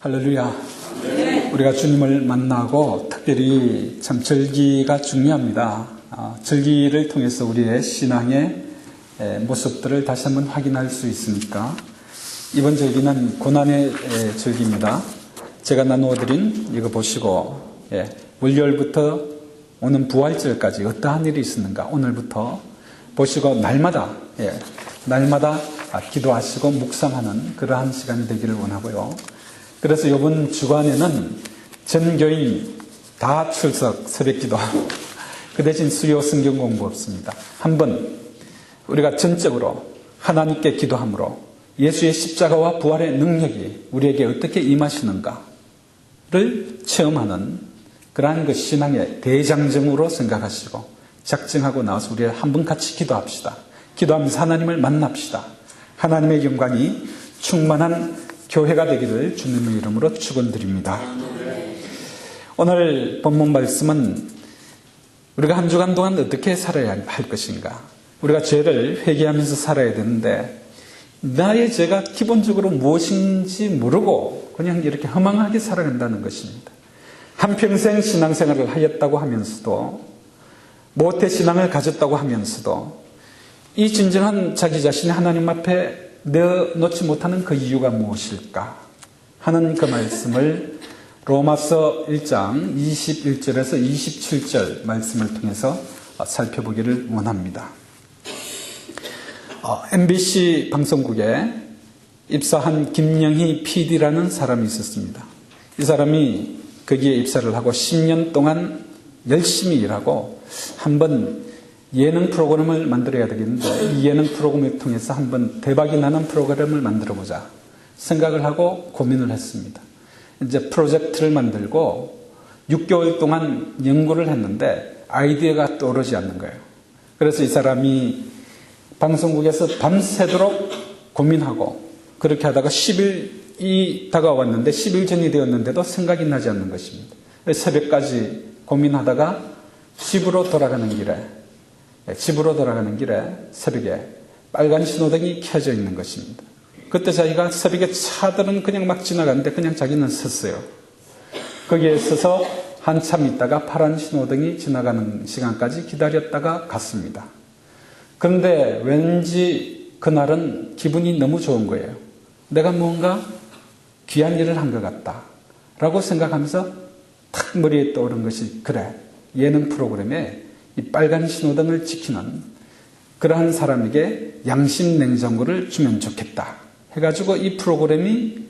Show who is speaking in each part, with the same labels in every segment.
Speaker 1: 할렐루야. 우리가 주님을 만나고 특별히 참 절기가 중요합니다. 절기를 통해서 우리의 신앙의 모습들을 다시 한번 확인할 수 있으니까 이번 절기는 고난의 절기입니다. 제가 나누어드린 이거 보시고 월요일부터 오는 부활절까지 어떠한 일이 있었는가 오늘부터 보시고 날마다 기도하시고 묵상하는 그러한 시간이 되기를 원하고요. 그래서 이번 주간에는 전 교인 다 출석 새벽기도 그 대신 수요 성경 공부 없습니다. 한번 우리가 전적으로 하나님께 기도함으로 예수의 십자가와 부활의 능력이 우리에게 어떻게 임하시는가를 체험하는 그러한 그 신앙의 대장정으로 생각하시고 작정하고 나와서 우리 한번 같이 기도합시다. 기도하면서 하나님을 만납시다. 하나님의 영광이 충만한 교회가 되기를 주님의 이름으로 축원드립니다. 오늘 본문 말씀은 우리가 한 주간 동안 어떻게 살아야 할 것인가. 우리가 죄를 회개하면서 살아야 되는데 나의 죄가 기본적으로 무엇인지 모르고 그냥 이렇게 허망하게 살아간다는 것입니다. 한평생 신앙생활을 하였다고 하면서도 모태신앙을 가졌다고 하면서도 이 진정한 자기 자신이 하나님 앞에 내어놓지 못하는 그 이유가 무엇일까 하는 그 말씀을 로마서 1장 21절에서 27절 말씀을 통해서 살펴보기를 원합니다. MBC 방송국에 입사한 김영희 PD라는 사람이 있었습니다. 이 사람이 거기에 입사를 하고 10년 동안 열심히 일하고 한번 예능 프로그램을 만들어야 되겠는데 이 예능 프로그램을 통해서 한번 대박이 나는 프로그램을 만들어보자 생각을 하고 고민을 했습니다. 이제 프로젝트를 만들고 6개월 동안 연구를 했는데 아이디어가 떠오르지 않는 거예요. 그래서 이 사람이 방송국에서 밤새도록 고민하고 그렇게 하다가 10일이 다가왔는데 10일 전이 되었는데도 생각이 나지 않는 것입니다. 새벽까지 고민하다가 집으로 돌아가는 길에 새벽에 빨간 신호등이 켜져 있는 것입니다. 그때 자기가 새벽에 차들은 그냥 막 지나가는데 그냥 자기는 섰어요. 거기에 서서 한참 있다가 파란 신호등이 지나가는 시간까지 기다렸다가 갔습니다. 그런데 왠지 그날은 기분이 너무 좋은 거예요. 내가 뭔가 귀한 일을 한 것 같다 라고 생각하면서 탁 머리에 떠오른 것이 그래, 예능 프로그램에 이 빨간 신호등을 지키는 그러한 사람에게 양심 냉장고를 주면 좋겠다 해가지고 이 프로그램이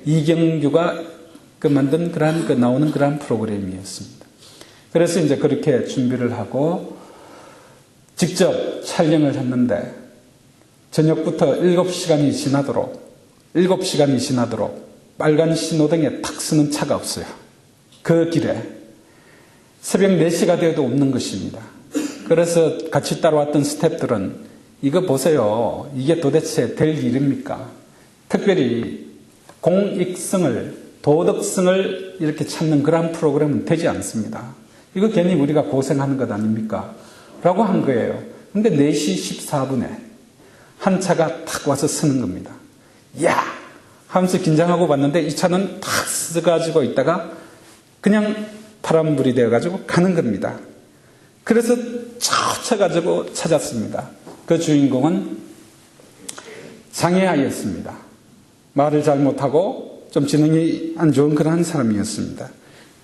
Speaker 1: 이경규가 만든 그러한 나오는 그러한 프로그램이었습니다. 그래서 이제 그렇게 준비를 하고 직접 촬영을 했는데 저녁부터 7시간이 지나도록 빨간 신호등에 탁 서는 차가 없어요. 그 길에 새벽 4시가 되어도 없는 것입니다. 그래서 같이 따라왔던 스태프들은 이거 보세요. 이게 도대체 될 일입니까? 특별히 공익성을, 도덕성을 이렇게 찾는 그런 프로그램은 되지 않습니다. 이거 괜히 우리가 고생하는 것 아닙니까? 라고 한 거예요. 근데 4시 14분에 한 차가 탁 와서 서는 겁니다. 야! 하면서 긴장하고 봤는데 이 차는 탁 서가지고 있다가 그냥 파란불이 되어가지고 가는 겁니다. 그래서 쫓아가지고 찾았습니다. 그 주인공은 장애아였습니다. 말을 잘 못하고 좀 지능이 안 좋은 그런 사람이었습니다.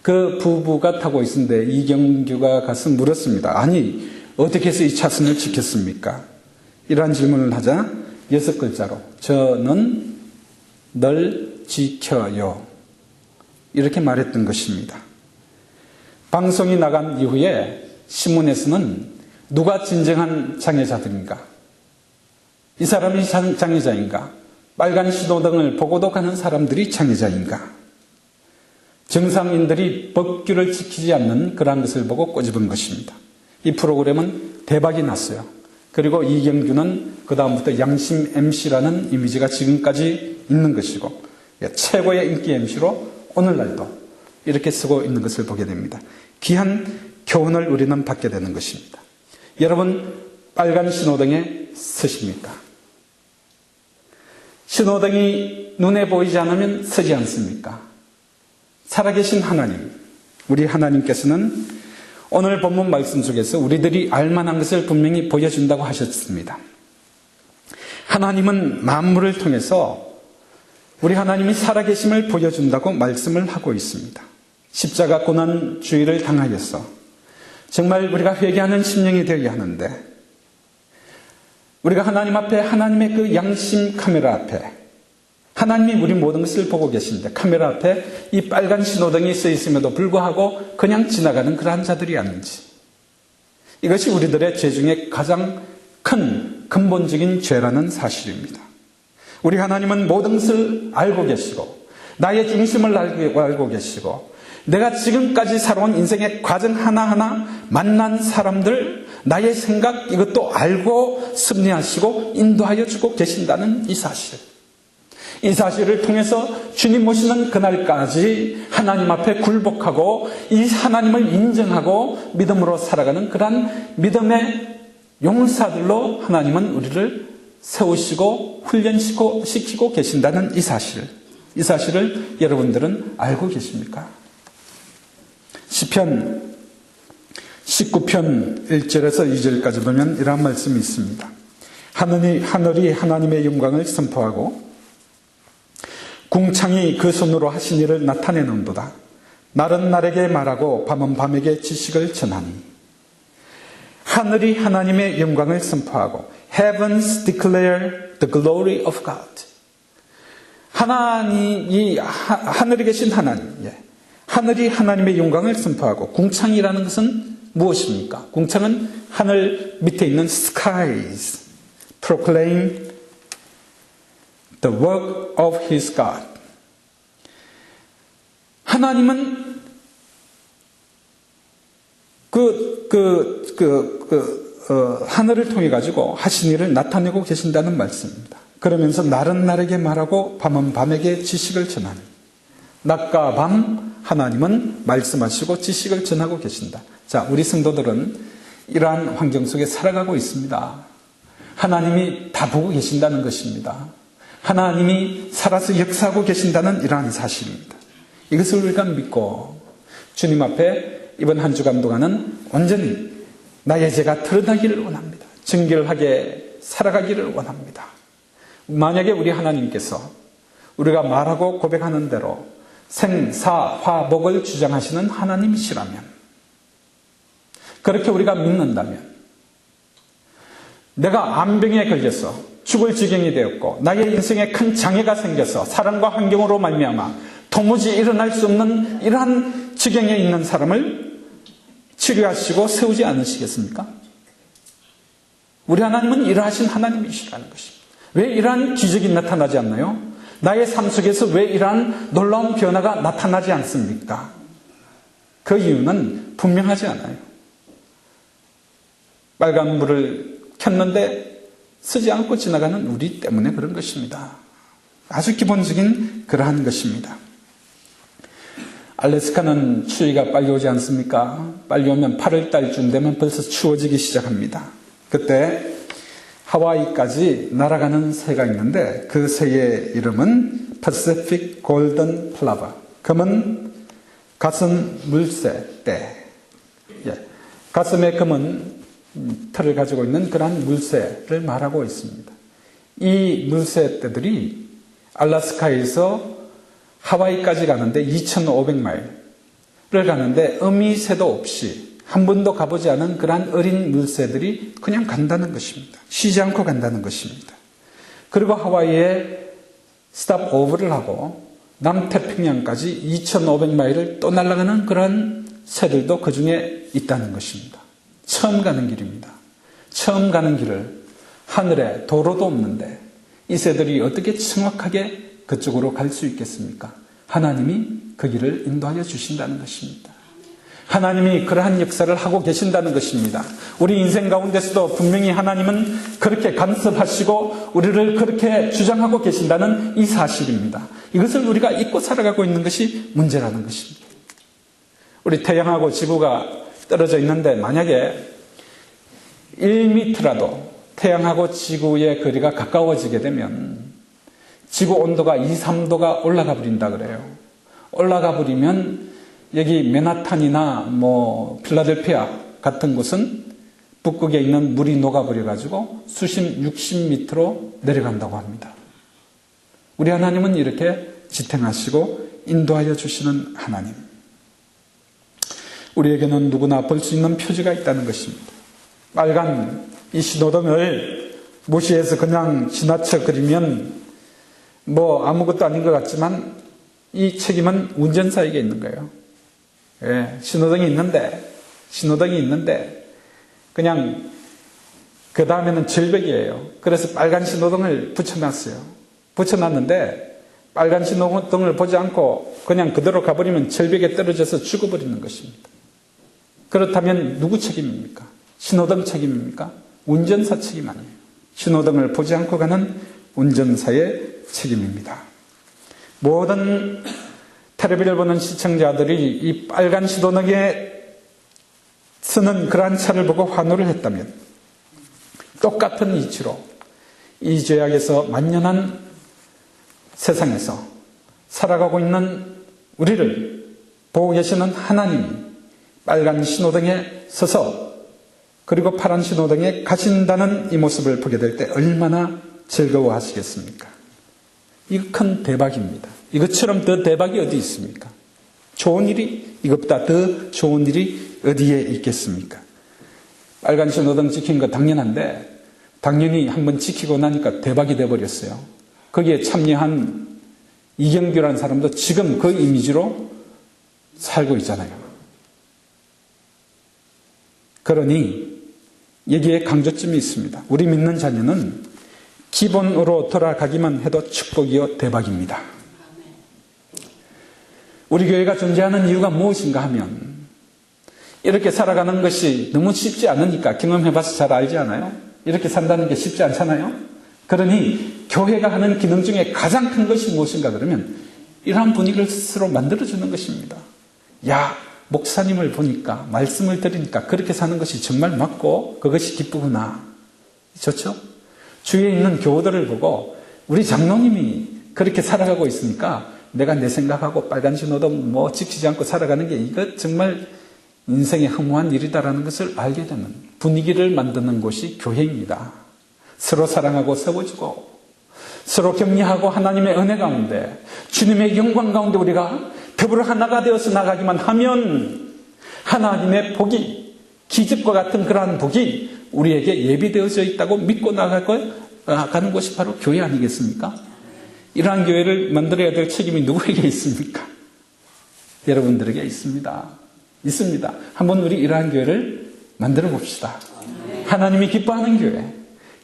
Speaker 1: 그 부부가 타고 있는데 이경규가 가서 물었습니다. 아니, 어떻게 해서 이 차선을 지켰습니까? 이러한 질문을 하자 6글자로 저는 널 지켜요. 이렇게 말했던 것입니다. 방송이 나간 이후에 신문에서는 누가 진정한 장애자들인가? 이 사람이 장애자인가? 빨간 신호등을 보고도 가는 사람들이 장애자인가? 정상인들이 법규를 지키지 않는 그러한 것을 보고 꼬집은 것입니다. 이 프로그램은 대박이 났어요. 그리고 이경규는 그 다음부터 양심 MC라는 이미지가 지금까지 있는 것이고 최고의 인기 MC로 오늘날도 이렇게 쓰고 있는 것을 보게 됩니다. 귀한 교훈을 우리는 받게 되는 것입니다. 여러분, 빨간 신호등에 서십니까? 신호등이 눈에 보이지 않으면 서지 않습니까? 살아계신 하나님, 우리 하나님께서는 오늘 본문 말씀 속에서 우리들이 알만한 것을 분명히 보여준다고 하셨습니다. 하나님은 만물을 통해서 우리 하나님이 살아계심을 보여준다고 말씀을 하고 있습니다. 십자가 고난주의를 당하여서 정말 우리가 회개하는 심령이 되어야 하는데, 우리가 하나님 앞에, 하나님의 그 양심 카메라 앞에, 하나님이 우리 모든 것을 보고 계신데 카메라 앞에 이 빨간 신호등이 써 있음에도 불구하고 그냥 지나가는 그러한 자들이 아닌지, 이것이 우리들의 죄 중에 가장 큰 근본적인 죄라는 사실입니다. 우리 하나님은 모든 것을 알고 계시고 나의 중심을 알고 계시고 내가 지금까지 살아온 인생의 과정 하나하나, 만난 사람들, 나의 생각, 이것도 알고 섭리하시고 인도하여 주고 계신다는 이 사실. 이 사실을 통해서 주님 오시는 그날까지 하나님 앞에 굴복하고 이 하나님을 인정하고 믿음으로 살아가는 그러한 믿음의 용사들로 하나님은 우리를 세우시고 훈련시키고 계신다는 이 사실을 여러분들은 알고 계십니까? 시편 19편 1절에서 2절까지 보면 이러한 말씀이 있습니다. 하늘이 하나님의 영광을 선포하고 궁창이 그 손으로 하신 일을 나타내는도다. 날은 날에게 말하고 밤은 밤에게 지식을 전하니. 하늘이 하나님의 영광을 선포하고 Heavens declare the glory of God. 하늘에 계신 하나님, 하늘이 하나님의 영광을 선포하고, 궁창이라는 것은 무엇입니까? 궁창은 하늘 밑에 있는 skies proclaim the work of his God. 하나님은 하늘을 통해 가지고 하신 일을 나타내고 계신다는 말씀입니다. 그러면서 날은 날에게 말하고 밤은 밤에게 지식을 전하니. 낮과 밤 하나님은 말씀하시고 지식을 전하고 계신다. 자, 우리 성도들은 이러한 환경 속에 살아가고 있습니다. 하나님이 다 보고 계신다는 것입니다. 하나님이 살아서 역사하고 계신다는 이러한 사실입니다. 이것을 우리가 믿고 주님 앞에 이번 한 주간 동안은 온전히 나의 죄가 드러나기를 원합니다. 정결하게 살아가기를 원합니다. 만약에 우리 하나님께서 우리가 말하고 고백하는 대로 생사화복을 주장하시는 하나님이시라면, 그렇게 우리가 믿는다면, 내가 암병에 걸려서 죽을 지경이 되었고 나의 인생에 큰 장애가 생겨서 사람과 환경으로 말미암아 도무지 일어날 수 없는 이러한 지경에 있는 사람을 치료하시고 세우지 않으시겠습니까? 우리 하나님은 이러하신 하나님이시라는 것입니다. 왜 이러한 기적이 나타나지 않나요? 나의 삶 속에서 왜 이러한 놀라운 변화가 나타나지 않습니까? 그 이유는 분명하지 않아요. 빨간 불을 켰는데 쓰지 않고 지나가는 우리 때문에 그런 것입니다. 아주 기본적인 그러한 것입니다. 알래스카는 추위가 빨리 오지 않습니까? 빨리 오면 8월달쯤 되면 벌써 추워지기 시작합니다. 그때 하와이까지 날아가는 새가 있는데 그 새의 이름은 Pacific Golden Plover, 검은 가슴 물새떼. 가슴에 검은 털을 가지고 있는 그러한 물새를 말하고 있습니다. 이 물새떼들이 알래스카에서 하와이까지 가는데 2,500마일을 가는데 어미새도 없이 한 번도 가보지 않은 그러한 어린 물새들이 그냥 간다는 것입니다. 쉬지 않고 간다는 것입니다. 그리고 하와이에 스탑오버를 하고 남태평양까지 2,500마일을 또 날아가는 그러한 새들도 그 중에 있다는 것입니다. 처음 가는 길입니다. 처음 가는 길을 하늘에 도로도 없는데 이 새들이 어떻게 정확하게 그쪽으로 갈 수 있겠습니까? 하나님이 그 길을 인도하여 주신다는 것입니다. 하나님이 그러한 역사를 하고 계신다는 것입니다. 우리 인생 가운데서도 분명히 하나님은 그렇게 간섭하시고 우리를 그렇게 주장하고 계신다는 이 사실입니다. 이것을 우리가 잊고 살아가고 있는 것이 문제라는 것입니다. 우리 태양하고 지구가 떨어져 있는데 만약에 1m라도 태양하고 지구의 거리가 가까워지게 되면 지구 온도가 2, 3도가 올라가 버린다 그래요. 올라가 버리면 여기 맨하탄이나 필라델피아 같은 곳은 북극에 있는 물이 녹아버려가지고 수심 60m로 내려간다고 합니다. 우리 하나님은 이렇게 지탱하시고 인도하여 주시는 하나님. 우리에게는 누구나 볼 수 있는 표지가 있다는 것입니다. 빨간 이 신호등을 무시해서 그냥 지나쳐 그리면 아무것도 아닌 것 같지만 이 책임은 운전사에게 있는 거예요. 예, 신호등이 있는데 그냥 그 다음에는 절벽이에요. 그래서 빨간 신호등을 붙여놨는데 빨간 신호등을 보지 않고 그냥 그대로 가버리면 절벽에 떨어져서 죽어버리는 것입니다. 그렇다면 누구 책임입니까? 신호등 책임입니까? 운전사 책임 아니에요. 신호등을 보지 않고 가는 운전사의 책임입니다. 모든 텔레비를 보는 시청자들이 이 빨간 신호등에 쓰는 그러한 차를 보고 환호를 했다면 똑같은 이치로 이 죄악에서 만연한 세상에서 살아가고 있는 우리를 보고 계시는 하나님이 빨간 신호등에 서서 그리고 파란 신호등에 가신다는 이 모습을 보게 될 때 얼마나 즐거워하시겠습니까? 이거 큰 대박입니다. 이것처럼 더 대박이 어디 있습니까? 이것보다 더 좋은 일이 어디에 있겠습니까? 빨간 신호등 지킨 거 당연한데 당연히 한번 지키고 나니까 대박이 돼버렸어요. 거기에 참여한 이경규라는 사람도 지금 그 이미지로 살고 있잖아요. 그러니 여기에 강조점이 있습니다. 우리 믿는 자녀는 기본으로 돌아가기만 해도 축복이요 대박입니다. 우리 교회가 존재하는 이유가 무엇인가 하면 이렇게 살아가는 것이 너무 쉽지 않으니까 경험해봐서 잘 알지 않아요? 이렇게 산다는 게 쉽지 않잖아요? 그러니 교회가 하는 기능 중에 가장 큰 것이 무엇인가 그러면 이러한 분위기를 스스로 만들어주는 것입니다. 야, 목사님을 보니까 말씀을 들으니까 그렇게 사는 것이 정말 맞고 그것이 기쁘구나. 좋죠? 주위에 있는 교우들을 보고 우리 장로님이 그렇게 살아가고 있으니까 내가 내 생각하고 빨간 신호등 지키지 않고 살아가는 게 이거 정말 인생의 허무한 일이다라는 것을 알게 되는 분위기를 만드는 곳이 교회입니다. 서로 사랑하고 세워주고 서로 격려하고 하나님의 은혜 가운데 주님의 영광 가운데 우리가 더불어 하나가 되어서 나가기만 하면 하나님의 복이 기적과 같은 그러한 복이 우리에게 예비되어져 있다고 믿고 나가는 곳이 바로 교회 아니겠습니까? 이러한 교회를 만들어야 될 책임이 누구에게 있습니까? 여러분들에게 있습니다. 한번 우리 이러한 교회를 만들어 봅시다. 하나님이 기뻐하는 교회,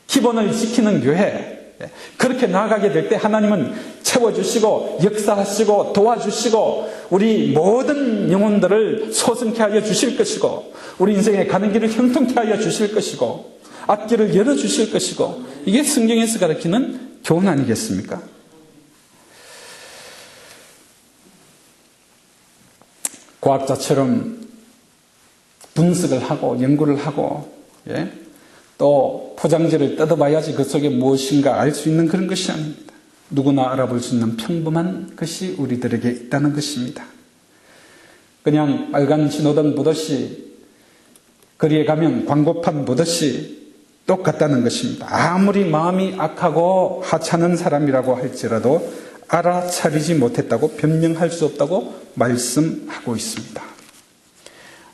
Speaker 1: 기본을 지키는 교회, 그렇게 나아가게 될 때 하나님은 채워주시고 역사하시고 도와주시고 우리 모든 영혼들을 소승케 하여 주실 것이고 우리 인생에 가는 길을 형통케 하여 주실 것이고 앞길을 열어주실 것이고 이게 성경에서 가르치는 교훈 아니겠습니까? 과학자처럼 분석을 하고 연구를 하고 또 포장지를 뜯어봐야지 그 속에 무엇인가 알 수 있는 그런 것이 아닙니다. 누구나 알아볼 수 있는 평범한 것이 우리들에게 있다는 것입니다. 그냥 빨간 신호등 보듯이 거리에 가면 광고판 보듯이 똑같다는 것입니다. 아무리 마음이 악하고 하찮은 사람이라고 할지라도 알아차리지 못했다고 변명할 수 없다고 말씀하고 있습니다.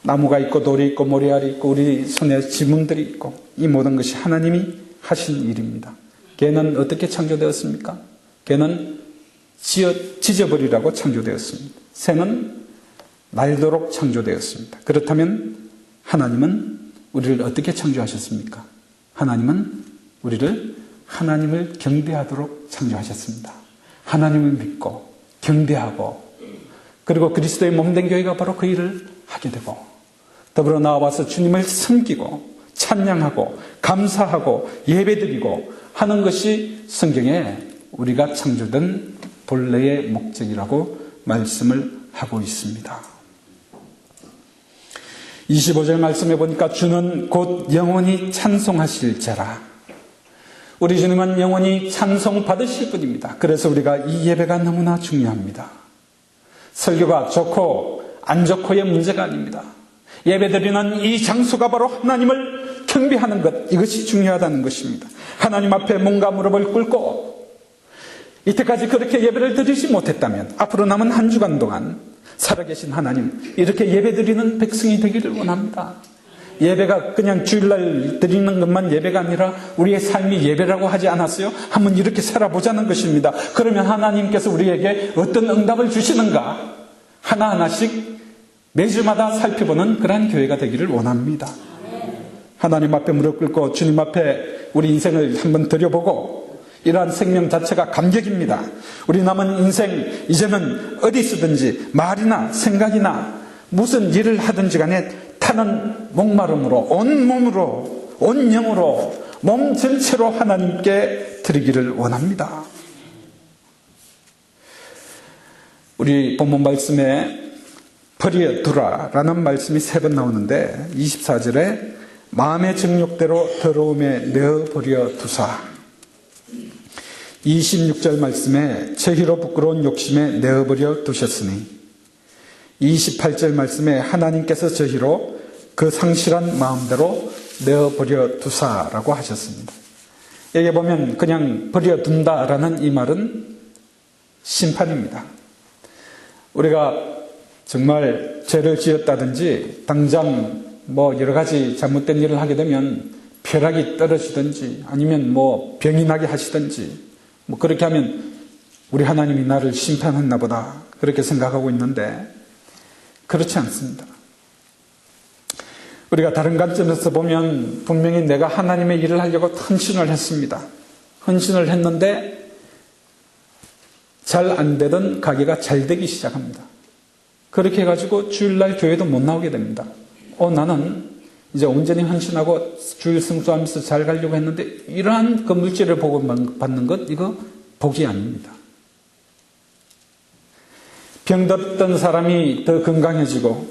Speaker 1: 나무가 있고 돌이 있고 모래알이 있고 우리 손에 지문들이 있고 이 모든 것이 하나님이 하신 일입니다. 개는 어떻게 창조되었습니까? 개는 짖어버리라고 창조되었습니다. 새는 날도록 창조되었습니다. 그렇다면 하나님은 우리를 어떻게 창조하셨습니까? 하나님은 우리를 하나님을 경배하도록 창조하셨습니다. 하나님을 믿고 경배하고 그리고 그리스도의 몸된 교회가 바로 그 일을 하게 되고 더불어 나와서 주님을 섬기고 찬양하고 감사하고 예배드리고 하는 것이 성경에 우리가 창조된 본래의 목적이라고 말씀을 하고 있습니다. 25절 말씀해 보니까 주는 곧 영원히 찬송하실 자라. 우리 주님은 영원히 찬송받으실 분입니다. 그래서 우리가 이 예배가 너무나 중요합니다. 설교가 좋고 안 좋고의 문제가 아닙니다. 예배드리는 이 장소가 바로 하나님을 경배하는 것, 이것이 중요하다는 것입니다. 하나님 앞에 몸과 무릎을 꿇고 이때까지 그렇게 예배를 드리지 못했다면 앞으로 남은 한 주간 동안 살아계신 하나님, 이렇게 예배드리는 백성이 되기를 원합니다. 예배가 그냥 주일날 드리는 것만 예배가 아니라 우리의 삶이 예배라고 하지 않았어요? 한번 이렇게 살아보자는 것입니다. 그러면 하나님께서 우리에게 어떤 응답을 주시는가 하나하나씩 매주마다 살펴보는 그러한 교회가 되기를 원합니다. 하나님 앞에 무릎 꿇고 주님 앞에 우리 인생을 한번 들여보고, 이러한 생명 자체가 감격입니다. 우리 남은 인생 이제는 어디 있든지 말이나 생각이나 무슨 일을 하든지 간에 타는 목마름으로 온 몸으로 온 영으로 몸 전체로 하나님께 드리기를 원합니다. 우리 본문 말씀에 버려두라라는 말씀이 3번 나오는데 24절에 마음의 정욕대로 더러움에 내어버려 두사, 26절 말씀에 저희로 부끄러운 욕심에 내어버려 두셨으니, 28절 말씀에 하나님께서 저희로 그 상실한 마음대로 내어버려 두사라고 하셨습니다. 여기 보면 그냥 버려둔다라는 이 말은 심판입니다. 우리가 정말 죄를 지었다든지 당장 여러 가지 잘못된 일을 하게 되면 벼락이 떨어지든지 아니면 병이 나게 하시든지 그렇게 하면 우리 하나님이 나를 심판했나 보다 그렇게 생각하고 있는데 그렇지 않습니다. 우리가 다른 관점에서 보면 분명히 내가 하나님의 일을 하려고 헌신을 했습니다. 헌신을 했는데 잘 안 되던 가게가 잘 되기 시작합니다. 그렇게 해가지고 주일날 교회도 못 나오게 됩니다. 나는 이제 온전히 헌신하고 주일 성수하면서 잘 가려고 했는데 이러한 그 물질을 보고 받는 것, 이거 복이 아닙니다. 병들었던 사람이 더 건강해져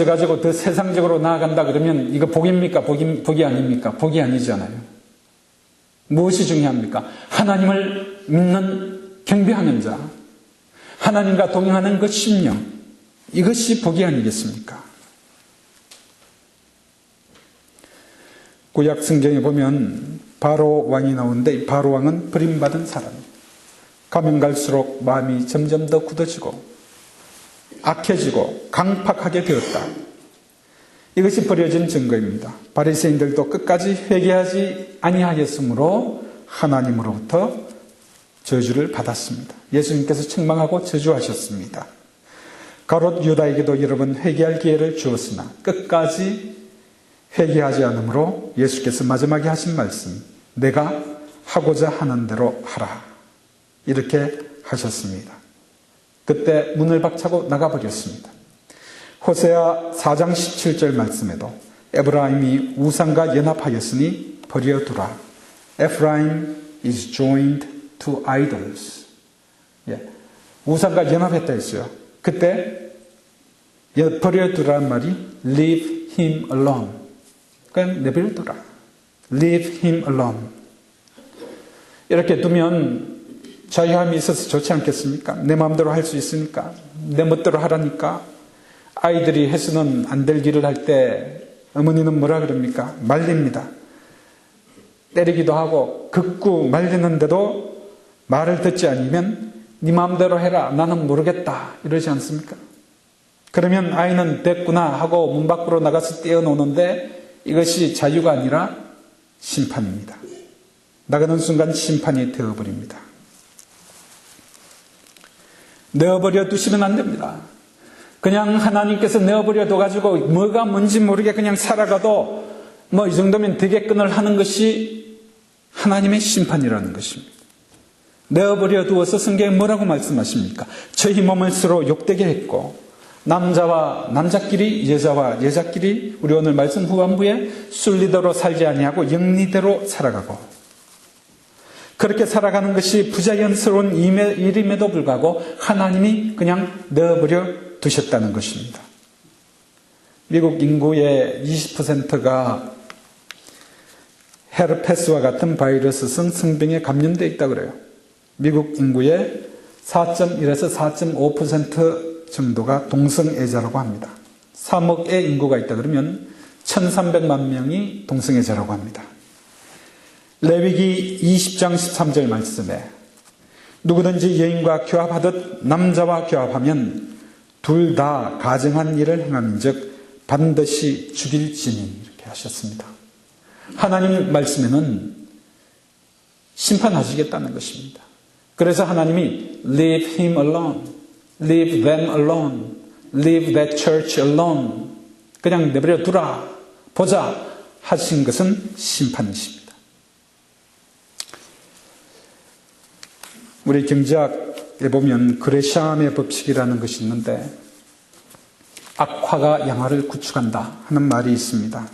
Speaker 1: 가지고 더 세상적으로 나아간다 그러면 이거 복입니까? 복이 아닙니까? 복이 아니잖아요. 무엇이 중요합니까? 하나님을 믿는 경배하는 자, 하나님과 동행하는 그 심령, 이것이 복이 아니겠습니까? 구약 성경에 보면 바로 왕이 나오는데 이 바로 왕은 버림받은 사람입니다. 가면 갈수록 마음이 점점 더 굳어지고 악해지고 강팍하게 되었다. 이것이 버려진 증거입니다. 바리새인들도 끝까지 회개하지 아니하였으므로 하나님으로부터 저주를 받았습니다. 예수님께서 책망하고 저주하셨습니다. 가롯 유다에게도 여러분 회개할 기회를 주었으나 끝까지 회개하지 않으므로 예수께서 마지막에 하신 말씀, 내가 하고자 하는 대로 하라, 이렇게 하셨습니다. 그때 문을 박차고 나가버렸습니다. 호세아 4장 17절 말씀에도 에브라임이 우상과 연합하였으니 버려두라. Ephraim is joined to idols. 우상과 연합했다 했어요. 그때 버려두라는 말이 leave him alone. 그러니까 내버려두라. leave him alone. 이렇게 두면 자유함이 있어서 좋지 않겠습니까? 내 마음대로 할 수 있으니까, 내 멋대로 하라니까. 아이들이 해서는 안 될 일을 할 때 어머니는 뭐라 그럽니까? 말립니다. 때리기도 하고 극구 말리는데도 말을 듣지 않으면 네 마음대로 해라, 나는 모르겠다, 이러지 않습니까? 그러면 아이는 됐구나 하고 문 밖으로 나가서 뛰어노는데 이것이 자유가 아니라 심판입니다. 나가는 순간 심판이 되어버립니다. 내어버려 두시면 안 됩니다. 그냥 하나님께서 내어버려 둬가지고 뭐가 뭔지 모르게 그냥 살아가도 이 정도면 되겠건을 하는 것이 하나님의 심판이라는 것입니다. 내어버려 두어서 성경에 뭐라고 말씀하십니까? 저희 몸을 서로 욕되게 했고 남자와 남자끼리 여자와 여자끼리 우리 오늘 말씀 후반부에 순리대로 살지 아니하고 영리대로 살아가고, 그렇게 살아가는 것이 부자연스러운 일임에도 불구하고 하나님이 그냥 내어버려 두셨다는 것입니다. 미국 인구의 20%가 헤르페스와 같은 바이러스성 성병에 감염되어 있다 그래요. 미국 인구의 4.1에서 4.5% 정도가 동성애자라고 합니다. 3억의 인구가 있다 그러면 1,300만 명이 동성애자라고 합니다. 레위기 20장 13절 말씀에 누구든지 여인과 교합하듯 남자와 교합하면 둘 다 가증한 일을 행함인즉 반드시 죽일지니 이렇게 하셨습니다. 하나님 말씀에는 심판하시겠다는 것입니다. 그래서 하나님이 leave him alone, leave them alone, leave that church alone 그냥 내버려 두라, 보자 하신 것은 심판이십니다. 우리 경제학에 보면 그레샴의 법칙이라는 것이 있는데 악화가 양화를 구축한다 하는 말이 있습니다.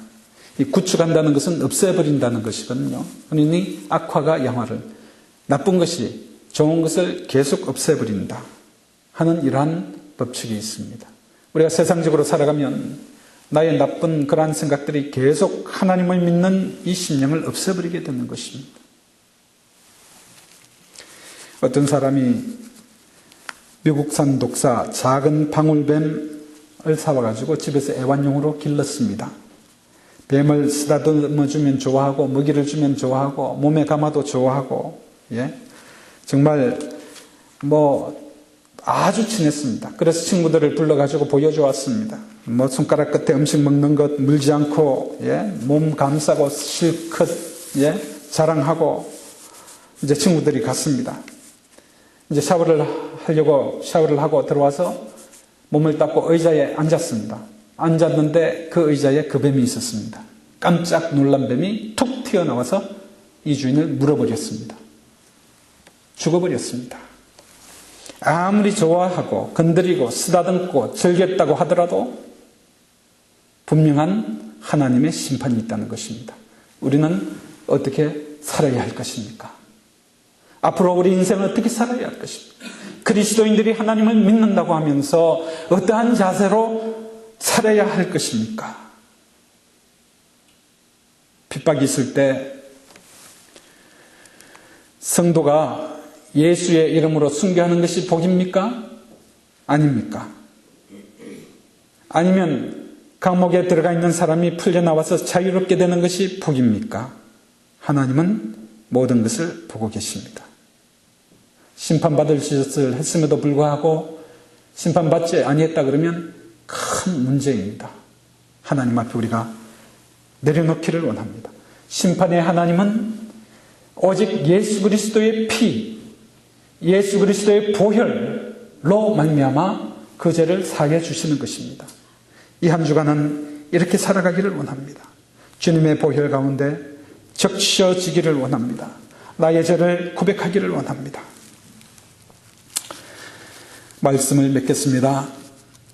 Speaker 1: 이 구축한다는 것은 없애버린다는 것이거든요. 그러니 악화가 양화를, 나쁜 것이 좋은 것을 계속 없애버린다 하는 이러한 법칙이 있습니다. 우리가 세상적으로 살아가면 나의 나쁜 그러한 생각들이 계속 하나님을 믿는 이 심령을 없애버리게 되는 것입니다. 어떤 사람이 미국산 독사 작은 방울뱀을 사와가지고 집에서 애완용으로 길렀습니다. 뱀을 쓰다듬어 주면 좋아하고 먹이를 주면 좋아하고 몸에 감아도 좋아하고 정말 아주 친했습니다. 그래서 친구들을 불러가지고 보여주었습니다. 손가락 끝에 음식 먹는 것 물지 않고 몸 감싸고 실컷 자랑하고 이제 친구들이 갔습니다. 이제 샤워를 하고 들어와서 몸을 닦고 의자에 앉았습니다. 앉았는데 그 의자에 그 뱀이 있었습니다. 깜짝 놀란 뱀이 툭 튀어나와서 이 주인을 물어버렸습니다. 죽어버렸습니다. 아무리 좋아하고 건드리고 쓰다듬고 즐겼다고 하더라도 분명한 하나님의 심판이 있다는 것입니다. 우리는 어떻게 살아야 할 것입니까? 앞으로 우리 인생을 어떻게 살아야 할 것입니까? 그리스도인들이 하나님을 믿는다고 하면서 어떠한 자세로 살아야 할 것입니까? 핍박이 있을 때 성도가 예수의 이름으로 순교하는 것이 복입니까? 아닙니까? 아니면 감옥에 들어가 있는 사람이 풀려나와서 자유롭게 되는 것이 복입니까? 하나님은 모든 것을 보고 계십니다. 심판받을 짓을 했음에도 불구하고 심판받지 아니했다 그러면 큰 문제입니다. 하나님 앞에 우리가 내려놓기를 원합니다. 심판의 하나님은 오직 예수 그리스도의 피, 예수 그리스도의 보혈로 말미암아 그 죄를 사하여 주시는 것입니다. 이 한 주간은 이렇게 살아가기를 원합니다. 주님의 보혈 가운데 적셔지기를 원합니다. 나의 죄를 고백하기를 원합니다. 말씀을 맺겠습니다.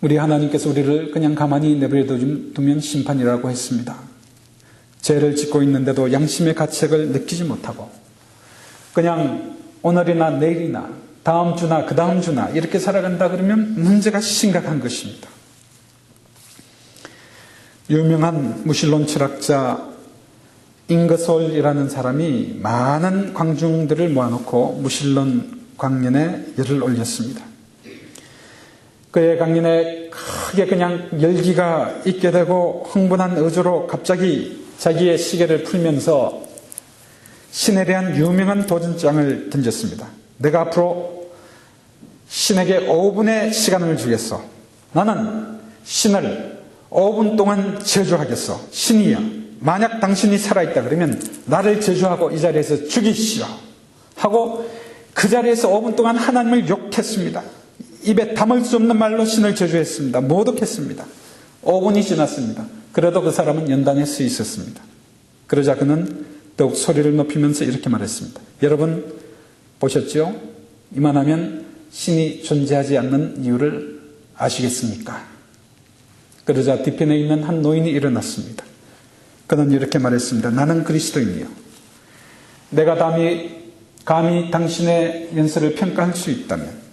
Speaker 1: 우리 하나님께서 우리를 그냥 가만히 내버려 두면 심판이라고 했습니다. 죄를 짓고 있는데도 양심의 가책을 느끼지 못하고 그냥 오늘이나 내일이나 다음 주나 그 다음 주나 이렇게 살아간다 그러면 문제가 심각한 것입니다. 유명한 무신론 철학자 잉거솔이라는 사람이 많은 광중들을 모아놓고 무신론 강연에 열을 올렸습니다. 그의 강연에 크게 그냥 열기가 있게 되고 흥분한 의조로 갑자기 자기의 시계를 풀면서 신에 대한 유명한 도전장을 던졌습니다. 내가 앞으로 신에게 5분의 시간을 주겠어. 나는 신을 5분 동안 저주하겠어. 신이여, 만약 당신이 살아있다 그러면 나를 저주하고 이 자리에서 죽이시오 하고 그 자리에서 5분 동안 하나님을 욕했습니다. 입에 담을 수 없는 말로 신을 저주했습니다. 모독했습니다. 5분이 지났습니다. 그래도 그 사람은 연단에 서 있었습니다. 그러자 그는 더욱 소리를 높이면서 이렇게 말했습니다. 여러분 보셨죠? 이만하면 신이 존재하지 않는 이유를 아시겠습니까? 그러자 뒤편에 있는 한 노인이 일어났습니다. 그는 이렇게 말했습니다. 나는 그리스도인이요. 내가 감히 당신의 연설을 평가할 수 있다면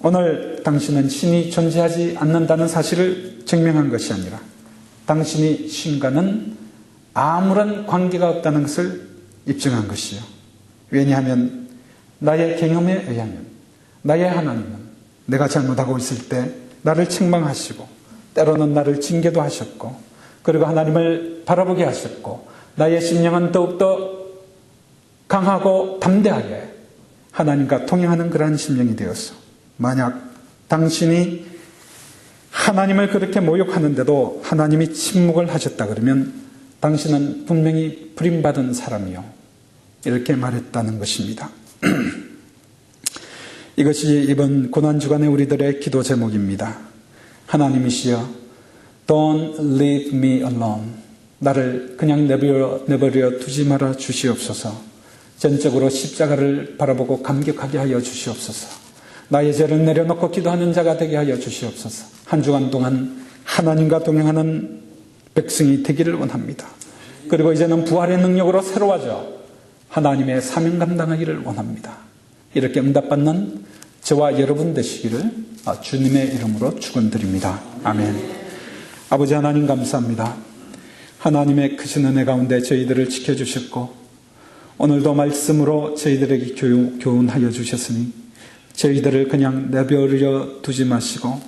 Speaker 1: 오늘 당신은 신이 존재하지 않는다는 사실을 증명한 것이 아니라 당신이 신과는 아무런 관계가 없다는 것을 입증한 것이요. 왜냐하면 나의 경험에 의하면 나의 하나님은 내가 잘못하고 있을 때 나를 책망하시고 때로는 나를 징계도 하셨고 그리고 하나님을 바라보게 하셨고 나의 심령은 더욱더 강하고 담대하게 하나님과 동행하는 그러한 심령이 되어서 만약 당신이 하나님을 그렇게 모욕하는데도 하나님이 침묵을 하셨다 그러면 당신은 분명히 버림받은 사람이요. 이렇게 말했다는 것입니다. 이것이 이번 고난주간의 우리들의 기도 제목입니다. 하나님이시여, Don't leave me alone. 나를 그냥 내버려 두지 말아 주시옵소서. 전적으로 십자가를 바라보고 감격하게 하여 주시옵소서. 나의 죄를 내려놓고 기도하는 자가 되게 하여 주시옵소서. 한 주간 동안 하나님과 동행하는 백성이 되기를 원합니다. 그리고 이제는 부활의 능력으로 새로워져 하나님의 사명 감당하기를 원합니다. 이렇게 응답받는 저와 여러분 되시기를 주님의 이름으로 축원드립니다. 아멘. 아버지 하나님 감사합니다. 하나님의 크신 은혜 가운데 저희들을 지켜주셨고 오늘도 말씀으로 저희들에게 교훈하여 주셨으니 저희들을 그냥 내버려 두지 마시고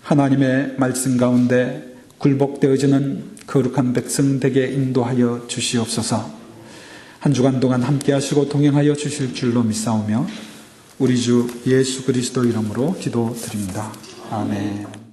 Speaker 1: 하나님의 말씀 가운데 굴복되어지는 거룩한 백성 되게 인도하여 주시옵소서. 한 주간 동안 함께 하시고 동행하여 주실 줄로 믿사오며 우리 주 예수 그리스도 이름으로 기도드립니다. 아멘.